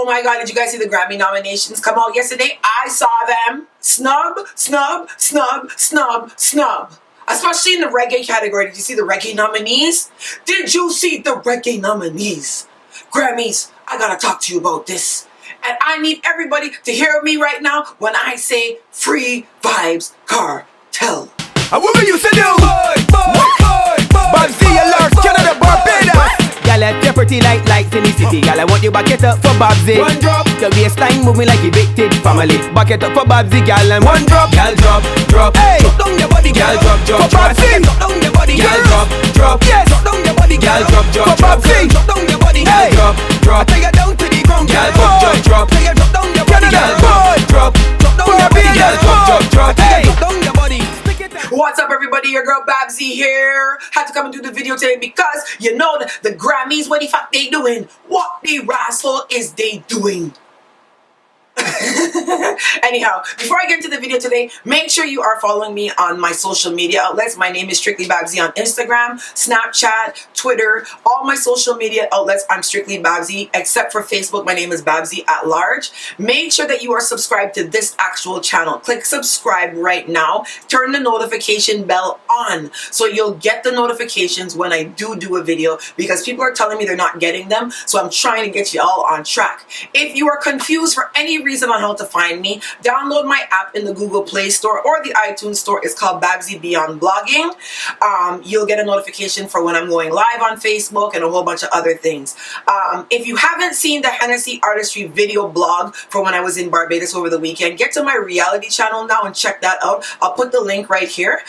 Oh my god, did you guys see the Grammy nominations come out yesterday? I saw them. Snub, snub, snub, snub, snub. Especially in the reggae category. Did you see the reggae nominees? Did you see the reggae nominees? Grammys, I gotta talk to you about this. And I need everybody to hear me right now when I say Free Vibes Cartel. And what we used to do? Babbzy, Large, Canada, Barbados. Y'all are pretty lights in the city. Y'all, I want you back it up for Babbzy. One drop. The waistline moving like evicted family. Back it up for Babbzy, y'all, and one drop. Y'all drop. Hey, drop down your body, y'all, drop. For Babbzy, drop down your body, y'all, drop. Yes, drop down your body, y'all, drop. For Babbzy, drop down your body, hey, drop. I take you down to the ground, y'all, drop. Take you drop down your body, y'all, drop. Drop down your body, y'all, drop. Hey, drop down your body. What's up, everybody? Your girl Babbzy here. Had to come and do the video today because you know the Grammys, what the fuck they doing? What the rascal is they doing? Anyhow, before I get into the video today, make sure you are following me on my social media outlets. My name is Strictly Babbzy on Instagram, Snapchat, Twitter, all my social media outlets. I'm Strictly Babbzy, except for Facebook. My name is Babbzy at large. Make sure that you are subscribed to this actual channel. Click subscribe right now. Turn the notification bell on so you'll get the notifications when I do a video, because people are telling me they're not getting them. So I'm trying to get you all on track. If you are confused for any reason on how to find me, download my app in the Google Play Store or the iTunes Store. It's called Babbzy Beyond Blogging. You'll get a notification for when I'm going live on Facebook and a whole bunch of other things. If you haven't seen the Hennessy Artistry video blog from when I was in Barbados over the weekend, get to my reality channel now and check that out. I'll put the link right here.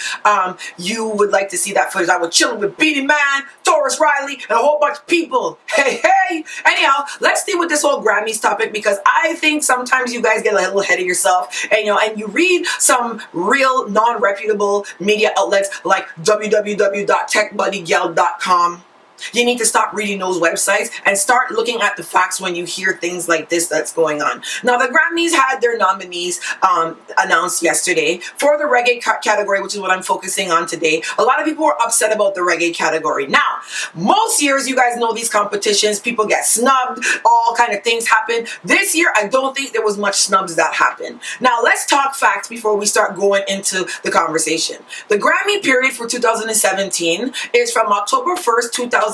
You would like to see that footage. I was chilling with Beanie Man, Taurus Riley, and a whole bunch of people. Hey. Anyhow, let's deal with this whole Grammys topic, because I think sometimes you guys get a little ahead of yourself, and you read some real non-reputable media outlets like www.techbuddygal.com. You need to stop reading those websites and start looking at the facts when you hear things like this that's going on. Now, the Grammys had their nominees announced yesterday for the reggae category, which is what I'm focusing on today. A lot of people were upset about the reggae category. Now, most years, you guys know these competitions, people get snubbed, all kind of things happen. This year, I don't think there was much snubs that happened. Now, let's talk facts before we start going into the conversation. The Grammy period for 2017 is from October 1st, 2015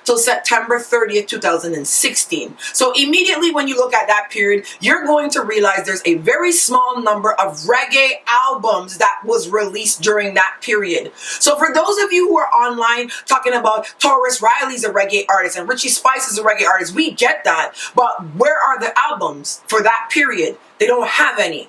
till September 30th, 2016. So immediately when you look at that period, you're going to realize there's a very small number of reggae albums that was released during that period. So for those of you who are online talking about Taurus Riley's a reggae artist and Richie Spice is a reggae artist, we get that. But where are the albums for that period? They don't have any.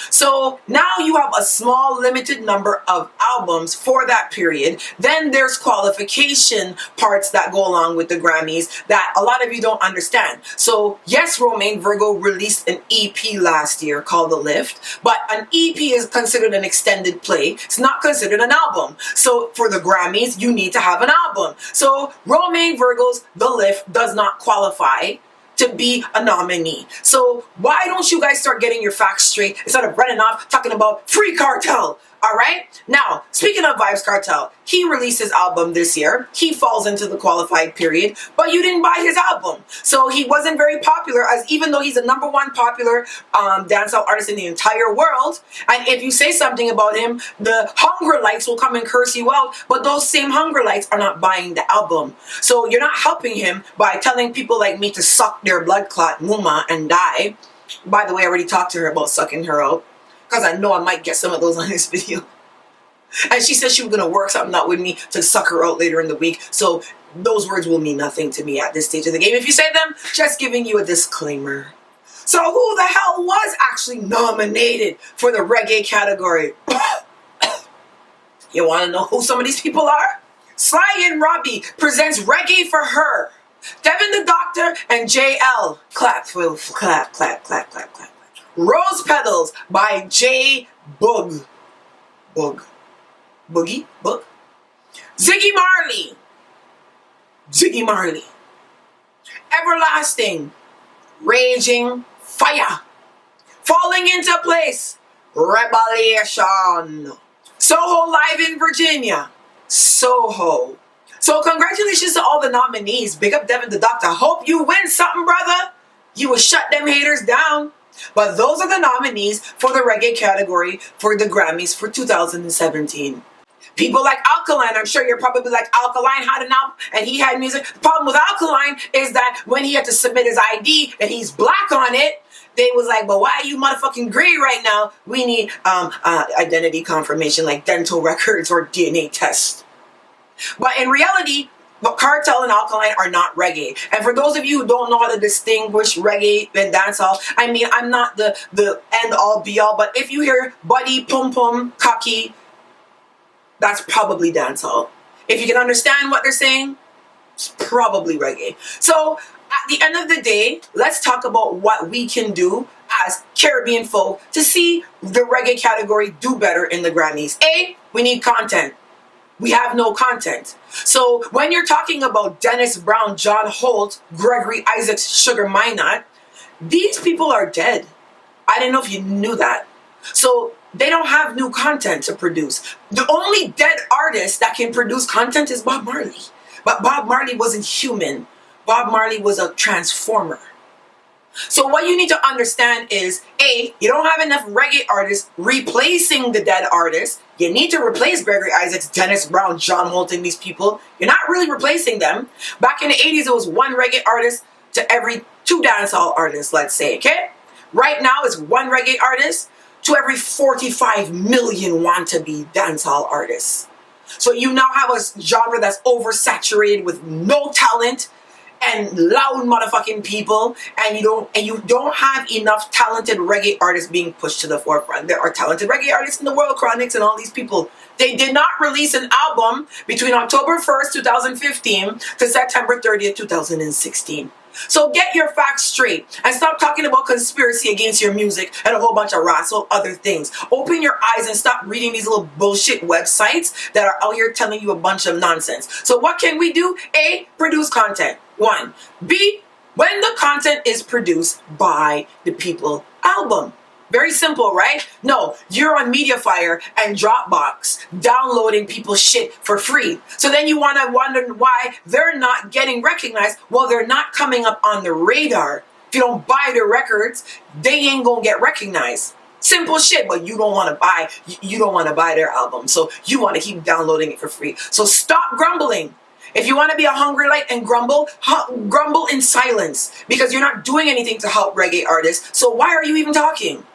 So now you have a small limited number of albums for that period. Then there's qualification parts that go along with the Grammys that a lot of you don't understand. So yes, Romain Virgo released an EP last year called The Lift, but an EP is considered an extended play. It's not considered an album. So for the Grammys, you need to have an album. So Romain Virgo's The Lift does not qualify to be a nominee. So why don't you guys start getting your facts straight instead of running off talking about Free Cartel? All right. Now, speaking of Vibes Cartel, he released his album this year. He falls into the qualified period, but you didn't buy his album. So he wasn't very popular, as even though he's the #1 popular dancehall artist in the entire world. And if you say something about him, the hunger lights will come and curse you out, but those same hunger lights are not buying the album. So you're not helping him by telling people like me to suck their blood clot muma and die. By the way, I already talked to her about sucking her out, because I know I might get some of those on this video. And she said she was going to work something out with me to suck her out later in the week. So those words will mean nothing to me at this stage of the game. If you say them, just giving you a disclaimer. So who the hell was actually nominated for the reggae category? You want to know who some of these people are? Sly and Robbie presents Reggae for Her. Devin the Doctor and JL. Clap, clap, clap, clap, clap, clap. Rose Petals by J Boog. Boogie? Boog? Ziggy Marley. Everlasting. Raging Fire. Falling into Place. Revelation. Soho Live in Virginia. Soho. So congratulations to all the nominees. Big up Devin the Doctor. Hope you win something, brother. You will shut them haters down. But those are the nominees for the reggae category for the Grammys for 2017. People like Alkaline, I'm sure you're probably like, Alkaline had an album and he had music. The problem with Alkaline is that when he had to submit his ID and he's black on it, they was like, but why are you motherfucking gray right now? We need identity confirmation like dental records or DNA tests. But in reality, Cartel and Alkaline are not reggae. And for those of you who don't know how to distinguish reggae and dancehall, I mean, I'm not the end all be all, but if you hear Buddy, Pum Pum, Cocky, that's probably dancehall. If you can understand what they're saying, it's probably reggae. So at the end of the day, let's talk about what we can do as Caribbean folk to see the reggae category do better in the Grammys. A, we need content. We have no content. So when you're talking about Dennis Brown, John Holt, Gregory Isaacs, Sugar Minot, these people are dead. I didn't know if you knew that. So they don't have new content to produce. The only dead artist that can produce content is Bob Marley. But Bob Marley wasn't human. Bob Marley was a transformer. So what you need to understand is, A, you don't have enough reggae artists replacing the dead artists. You need to replace Gregory Isaacs, Dennis Brown, John Holt, and these people. You're not really replacing them. Back in the 80s, it was one reggae artist to every 2 dancehall artists, let's say, okay? Right now, it's 1 reggae artist to every 45 million want-to-be dancehall artists. So you now have a genre that's oversaturated with no talent and loud motherfucking people, and you don't have enough talented reggae artists being pushed to the forefront. There are talented reggae artists in the World Chronics and all these people. They did not release an album between October 1st, 2015 to September 30th, 2016. So get your facts straight and stop talking about conspiracy against your music and a whole bunch of razzle other things. Open your eyes and stop reading these little bullshit websites that are out here telling you a bunch of nonsense. So what can we do? A, produce content. 1. B, when the content is produced by the people, album. Very simple, right? No, you're on Mediafire and Dropbox downloading people's shit for free. So then you want to wonder why they're not getting recognized. Well, they're not coming up on the radar. If you don't buy their records, they ain't gonna get recognized. Simple shit, but you don't want to buy their album. So you want to keep downloading it for free. So stop grumbling. If you want to be a hungry light and grumble, grumble in silence, because you're not doing anything to help reggae artists. So why are you even talking?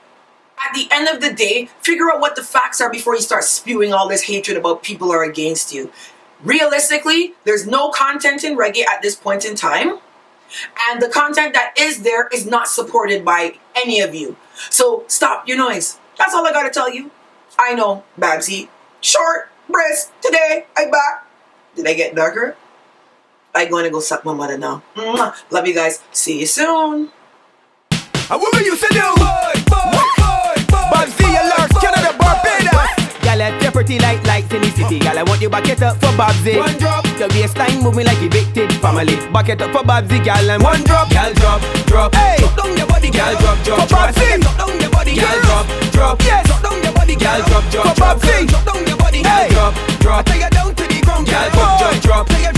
At the end of the day, figure out what the facts are before you start spewing all this hatred about people are against you. Realistically, there's no content in reggae at this point in time. And the content that is there is not supported by any of you. So stop your noise. That's all I gotta tell you. I know, Babbzy. Short breast today. I back. Did I get darker? I'm going to go suck my mother now. Mwah. Love you guys. See you soon. And what we used to do? Babbzy, alert, Canada, Barbados. Girl, you're pretty like lights in the city. Girl, I want you back it up for Babbzy. One drop. The waistline moving like evicted family. Back it up for Babbzy, girl, and one drop. Girl, drop, drop. Hey, drop down your body, girl, drop, drop. For Babbzy, drop down your body, girl, drop, drop. Yes, drop down your body, girl, drop, drop. For Babbzy, drop down your body, girl, drop, drop. I take you down to the ground, girl, drop, drop, drop.